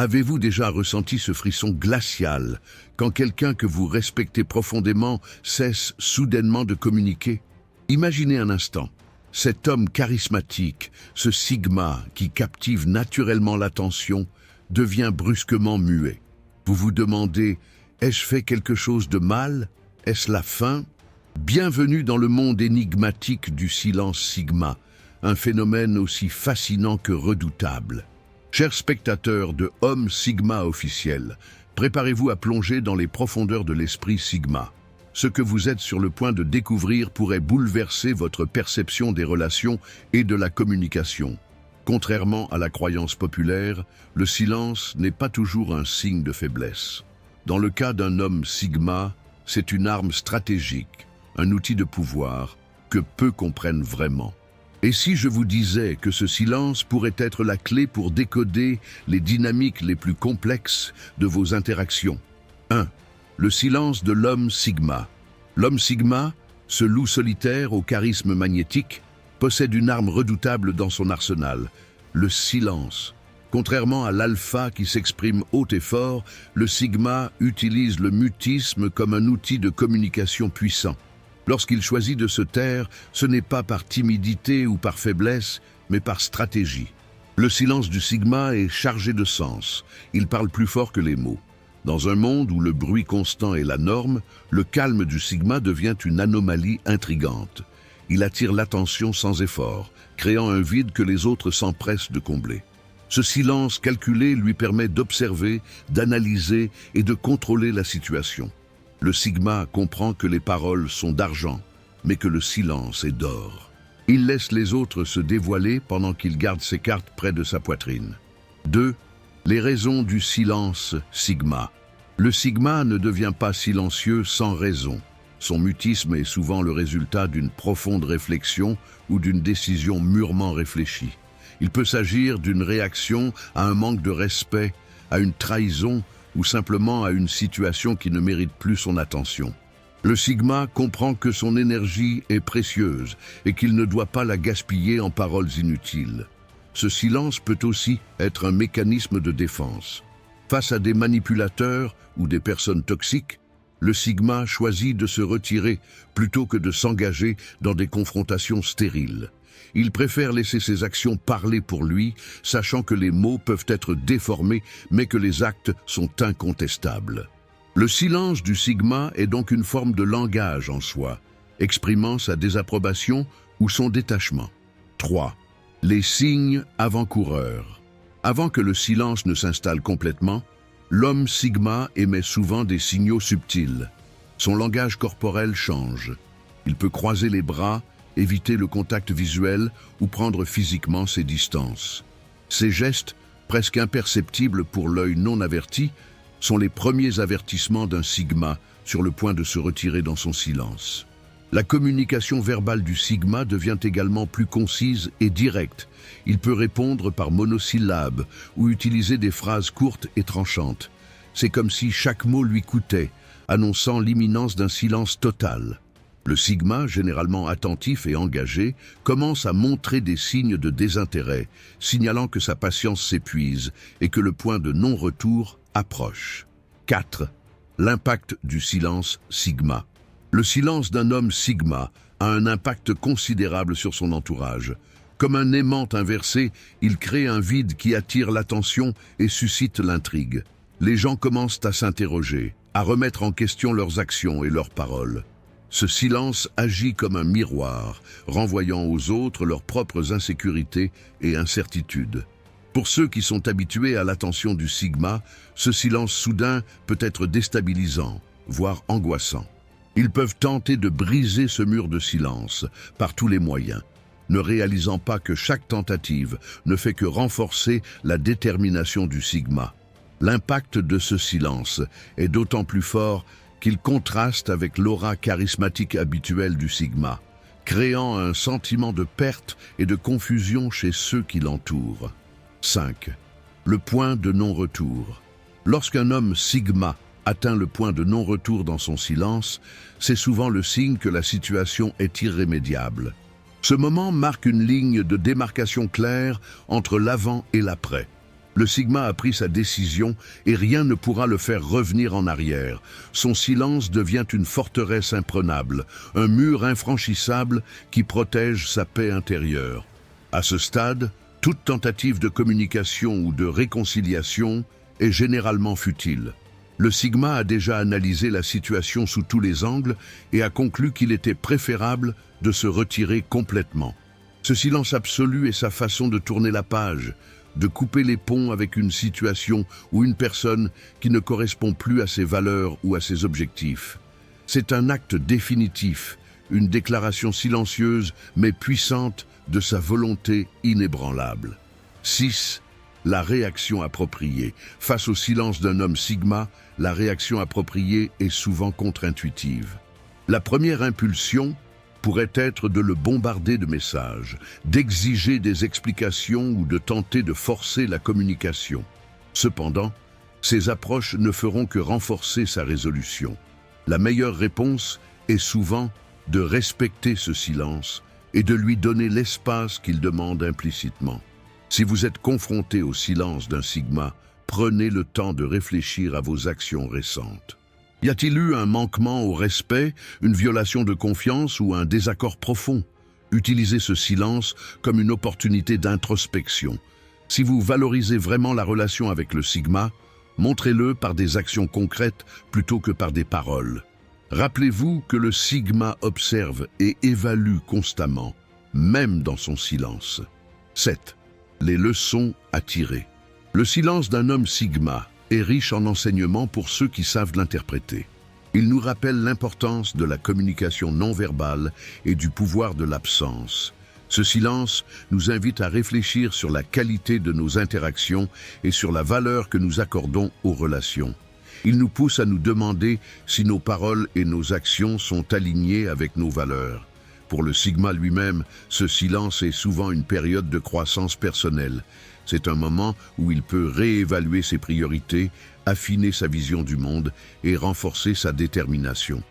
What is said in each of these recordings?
Avez-vous déjà ressenti ce frisson glacial quand quelqu'un que vous respectez profondément cesse soudainement de communiquer? Imaginez un instant, cet homme charismatique, ce sigma qui captive naturellement l'attention, devient brusquement muet. Vous vous demandez, ai-je fait quelque chose de mal? Est-ce la fin? Bienvenue dans le monde énigmatique du silence sigma, un phénomène aussi fascinant que redoutable. Chers spectateurs de Homme Sigma officiel, préparez-vous à plonger dans les profondeurs de l'esprit Sigma. Ce que vous êtes sur le point de découvrir pourrait bouleverser votre perception des relations et de la communication. Contrairement à la croyance populaire, le silence n'est pas toujours un signe de faiblesse. Dans le cas d'un homme Sigma, c'est une arme stratégique, un outil de pouvoir que peu comprennent vraiment. Et si je vous disais que ce silence pourrait être la clé pour décoder les dynamiques les plus complexes de vos interactions? 1. Le silence de l'homme Sigma. L'homme Sigma, ce loup solitaire au charisme magnétique, possède une arme redoutable dans son arsenal, le silence. Contrairement à l'alpha qui s'exprime haut et fort, le Sigma utilise le mutisme comme un outil de communication puissant. Lorsqu'il choisit de se taire, ce n'est pas par timidité ou par faiblesse, mais par stratégie. Le silence du Sigma est chargé de sens. Il parle plus fort que les mots. Dans un monde où le bruit constant est la norme, le calme du Sigma devient une anomalie intrigante. Il attire l'attention sans effort, créant un vide que les autres s'empressent de combler. Ce silence calculé lui permet d'observer, d'analyser et de contrôler la situation. Le Sigma comprend que les paroles sont d'argent, mais que le silence est d'or. Il laisse les autres se dévoiler pendant qu'il garde ses cartes près de sa poitrine. 2. Les raisons du silence Sigma. Le Sigma ne devient pas silencieux sans raison. Son mutisme est souvent le résultat d'une profonde réflexion ou d'une décision mûrement réfléchie. Il peut s'agir d'une réaction à un manque de respect, à une trahison ou simplement à une situation qui ne mérite plus son attention. Le Sigma comprend que son énergie est précieuse et qu'il ne doit pas la gaspiller en paroles inutiles. Ce silence peut aussi être un mécanisme de défense. Face à des manipulateurs ou des personnes toxiques, le Sigma choisit de se retirer plutôt que de s'engager dans des confrontations stériles. Il préfère laisser ses actions parler pour lui, sachant que les mots peuvent être déformés, mais que les actes sont incontestables. Le silence du Sigma est donc une forme de langage en soi, exprimant sa désapprobation ou son détachement. 3. Les signes avant-coureurs. Avant que le silence ne s'installe complètement, l'homme Sigma émet souvent des signaux subtils. Son langage corporel change. Il peut croiser les bras, éviter le contact visuel ou prendre physiquement ses distances. Ces gestes, presque imperceptibles pour l'œil non averti, sont les premiers avertissements d'un Sigma sur le point de se retirer dans son silence. La communication verbale du Sigma devient également plus concise et directe. Il peut répondre par monosyllabes ou utiliser des phrases courtes et tranchantes. C'est comme si chaque mot lui coûtait, annonçant l'imminence d'un silence total. Le Sigma, généralement attentif et engagé, commence à montrer des signes de désintérêt, signalant que sa patience s'épuise et que le point de non-retour approche. 4. L'impact du silence Sigma. Le silence d'un homme Sigma a un impact considérable sur son entourage. Comme un aimant inversé, il crée un vide qui attire l'attention et suscite l'intrigue. Les gens commencent à s'interroger, à remettre en question leurs actions et leurs paroles. Ce silence agit comme un miroir, renvoyant aux autres leurs propres insécurités et incertitudes. Pour ceux qui sont habitués à l'attention du Sigma, ce silence soudain peut être déstabilisant, voire angoissant. Ils peuvent tenter de briser ce mur de silence par tous les moyens, ne réalisant pas que chaque tentative ne fait que renforcer la détermination du Sigma. L'impact de ce silence est d'autant plus fort qu'il contraste avec l'aura charismatique habituelle du Sigma, créant un sentiment de perte et de confusion chez ceux qui l'entourent. 5. Le point de non-retour. Lorsqu'un homme Sigma atteint le point de non-retour dans son silence, c'est souvent le signe que la situation est irrémédiable. Ce moment marque une ligne de démarcation claire entre l'avant et l'après. Le Sigma a pris sa décision et rien ne pourra le faire revenir en arrière. Son silence devient une forteresse imprenable, un mur infranchissable qui protège sa paix intérieure. À ce stade, toute tentative de communication ou de réconciliation est généralement futile. Le Sigma a déjà analysé la situation sous tous les angles et a conclu qu'il était préférable de se retirer complètement. Ce silence absolu est sa façon de tourner la page, de couper les ponts avec une situation ou une personne qui ne correspond plus à ses valeurs ou à ses objectifs. C'est un acte définitif, une déclaration silencieuse mais puissante de sa volonté inébranlable. 6. La réaction appropriée. Face au silence d'un homme Sigma, la réaction appropriée est souvent contre-intuitive. La première impulsion pourrait être de le bombarder de messages, d'exiger des explications ou de tenter de forcer la communication. Cependant, ces approches ne feront que renforcer sa résolution. La meilleure réponse est souvent de respecter ce silence et de lui donner l'espace qu'il demande implicitement. Si vous êtes confronté au silence d'un Sigma, prenez le temps de réfléchir à vos actions récentes. Y a-t-il eu un manquement au respect, une violation de confiance ou un désaccord profond? Utilisez ce silence comme une opportunité d'introspection. Si vous valorisez vraiment la relation avec le Sigma, montrez-le par des actions concrètes plutôt que par des paroles. Rappelez-vous que le Sigma observe et évalue constamment, même dans son silence. 7. Les leçons à tirer. Le silence d'un homme Sigma est riche en enseignements pour ceux qui savent l'interpréter. Il nous rappelle l'importance de la communication non verbale et du pouvoir de l'absence. Ce silence nous invite à réfléchir sur la qualité de nos interactions et sur la valeur que nous accordons aux relations. Il nous pousse à nous demander si nos paroles et nos actions sont alignées avec nos valeurs. Pour le Sigma lui-même, ce silence est souvent une période de croissance personnelle. C'est un moment où il peut réévaluer ses priorités, affiner sa vision du monde et renforcer sa détermination.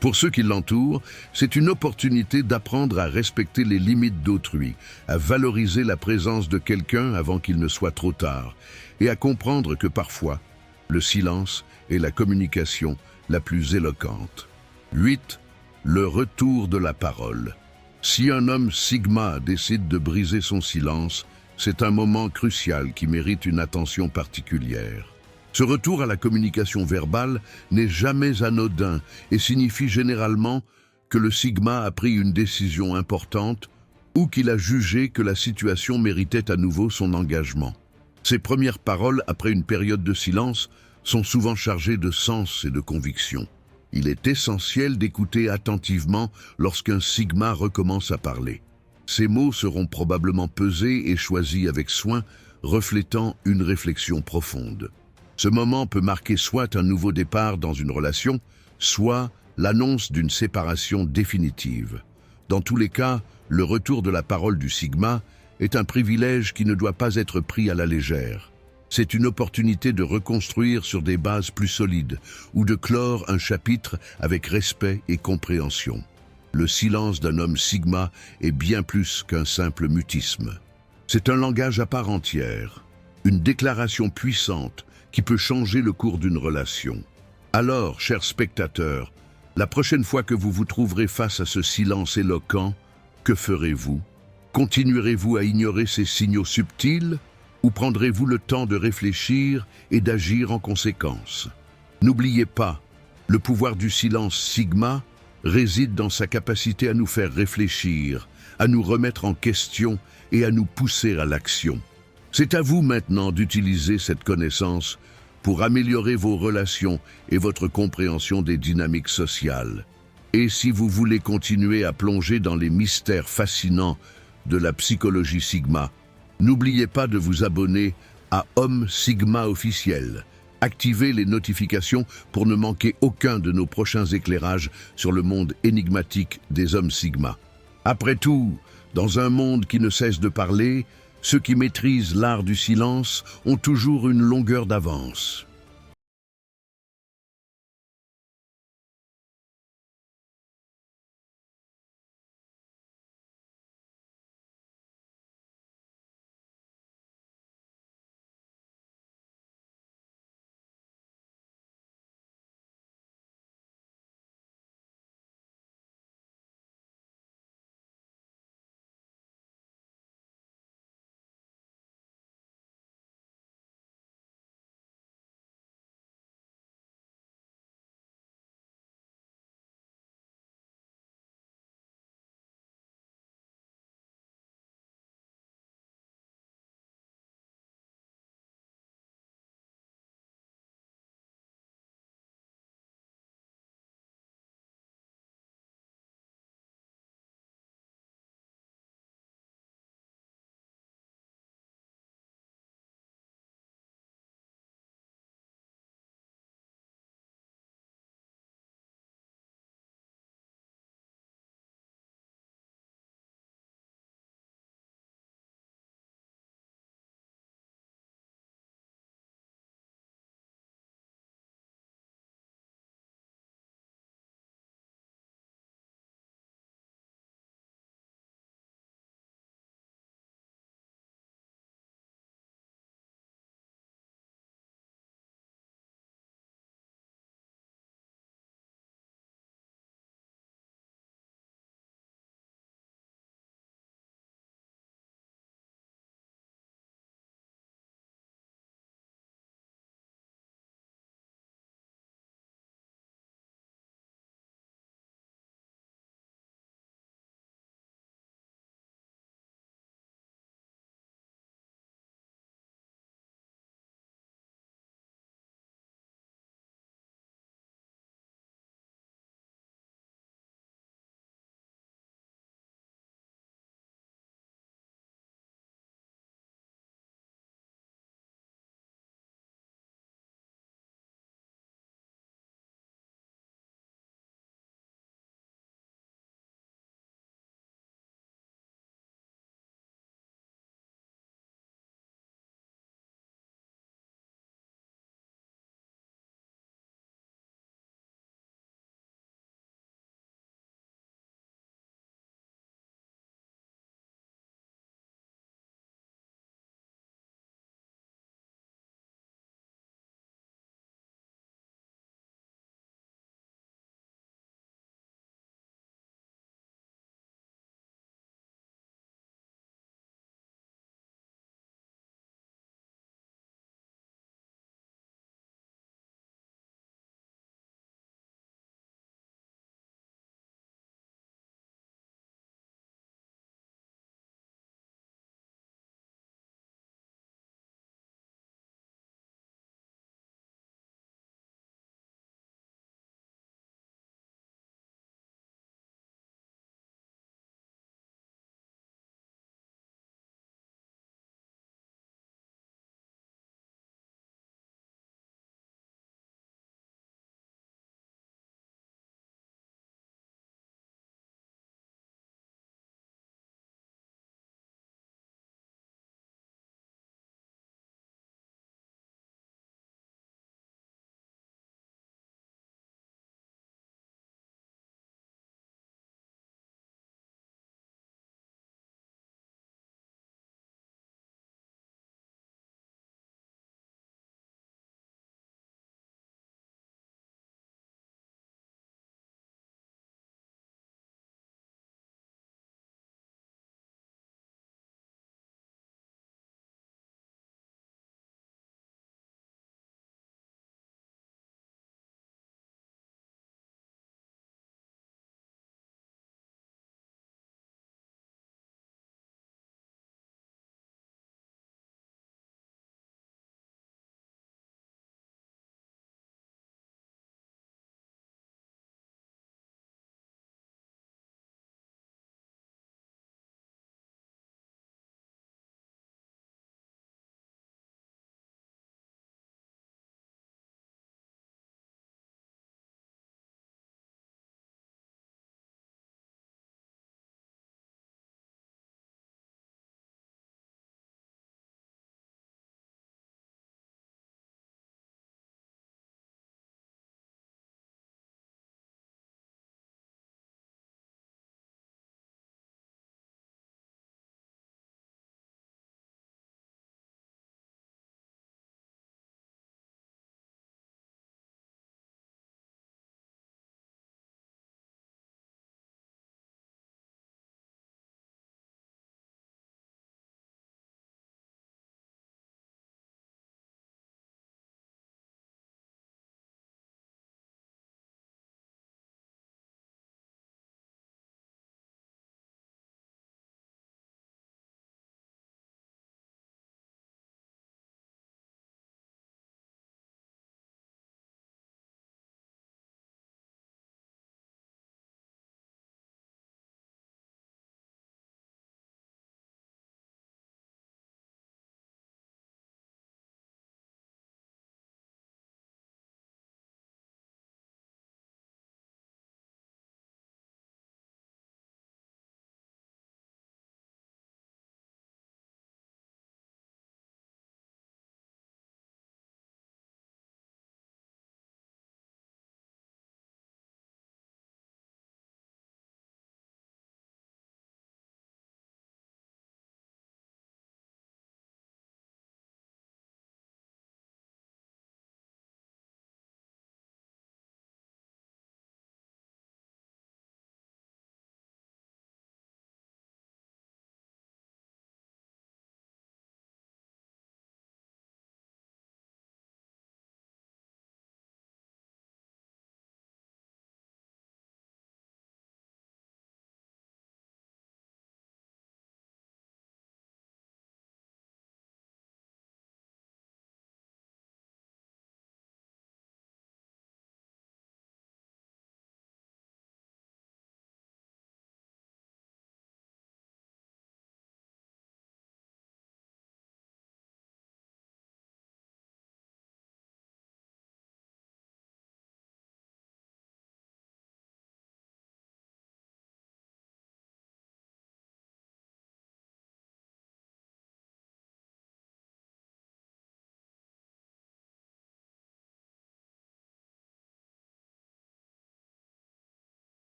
Pour ceux qui l'entourent, c'est une opportunité d'apprendre à respecter les limites d'autrui, à valoriser la présence de quelqu'un avant qu'il ne soit trop tard, et à comprendre que parfois, le silence est la communication la plus éloquente. 8. Le retour de la parole. Si un homme Sigma décide de briser son silence, c'est un moment crucial qui mérite une attention particulière. Ce retour à la communication verbale n'est jamais anodin et signifie généralement que le Sigma a pris une décision importante ou qu'il a jugé que la situation méritait à nouveau son engagement. Ses premières paroles, après une période de silence, sont souvent chargées de sens et de conviction. Il est essentiel d'écouter attentivement lorsqu'un Sigma recommence à parler. Ces mots seront probablement pesés et choisis avec soin, reflétant une réflexion profonde. Ce moment peut marquer soit un nouveau départ dans une relation, soit l'annonce d'une séparation définitive. Dans tous les cas, le retour de la parole du Sigma est un privilège qui ne doit pas être pris à la légère. C'est une opportunité de reconstruire sur des bases plus solides ou de clore un chapitre avec respect et compréhension. Le silence d'un homme Sigma est bien plus qu'un simple mutisme. C'est un langage à part entière, une déclaration puissante qui peut changer le cours d'une relation. Alors, chers spectateurs, la prochaine fois que vous vous trouverez face à ce silence éloquent, que ferez-vous? Continuerez-vous à ignorer ces signaux subtils ou prendrez-vous le temps de réfléchir et d'agir en conséquence? N'oubliez pas, le pouvoir du silence Sigma réside dans sa capacité à nous faire réfléchir, à nous remettre en question et à nous pousser à l'action. C'est à vous maintenant d'utiliser cette connaissance pour améliorer vos relations et votre compréhension des dynamiques sociales. Et si vous voulez continuer à plonger dans les mystères fascinants de la psychologie Sigma, n'oubliez pas de vous abonner à Homme Sigma officiel. Activez les notifications pour ne manquer aucun de nos prochains éclairages sur le monde énigmatique des hommes Sigma. Après tout, dans un monde qui ne cesse de parler, ceux qui maîtrisent l'art du silence ont toujours une longueur d'avance.